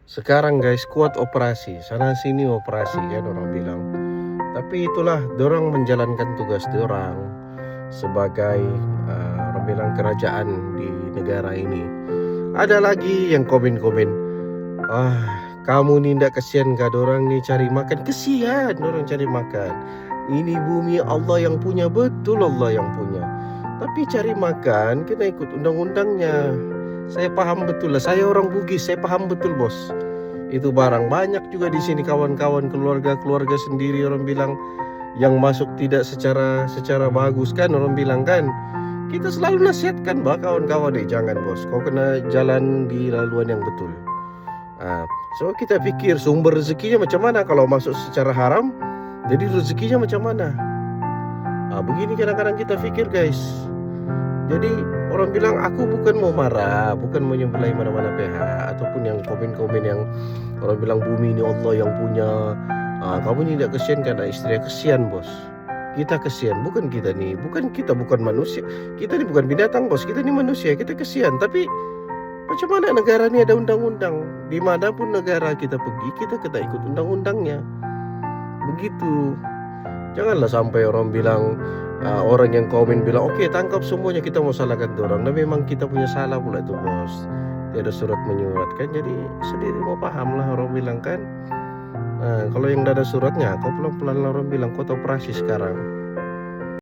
Sekarang guys kuat operasi, sana sini operasi kan orang bilang. Tapi itulah dorang menjalankan tugas dorang sebagai orang bilang kerajaan di negara ini. Ada lagi yang komen-komen, kamu nih ndak kesian kah dorang nih cari makan? Kesian dorang cari makan. Ini bumi Allah yang punya, betul Allah yang punya. Tapi cari makan kena ikut undang-undangnya. Saya paham betul lah, saya orang Bugis, saya paham betul bos. Itu barang banyak juga di sini kawan-kawan, keluarga-keluarga sendiri orang bilang yang masuk tidak secara bagus kan orang bilang kan. Kita selalu nasihatkan bah kawan-kawan, jangan bos, kau kena jalan di laluan yang betul. So kita pikir sumber rezekinya macam mana kalau masuk secara haram, jadi rezekinya macam mana? Begini kadang-kadang kita pikir guys. Jadi orang bilang aku bukan mau marah, bukan mau nyembelai mana-mana pihak ataupun yang komen-komen yang orang bilang bumi ini Allah yang punya. Kamu ini tidak kesian karena istri, kesian bos. Kita kesian, bukan kita nih, bukan manusia. Kita ini bukan binatang bos, kita ini manusia, kita kesian. Tapi macam mana negara ini ada undang-undang? Dimanapun negara kita pergi, kita ikut undang-undangnya. Begitu. Janganlah sampai orang bilang, orang yang komen bilang, oke tangkap semuanya, kita mau salahkan orang. Dan memang kita punya salah pula itu bos. Tiada surat menyurat kan, jadi sendiri mau paham lah orang bilang kan. Kalau yang tidak ada suratnya, kau pelan-pelan orang bilang, kau operasi sekarang.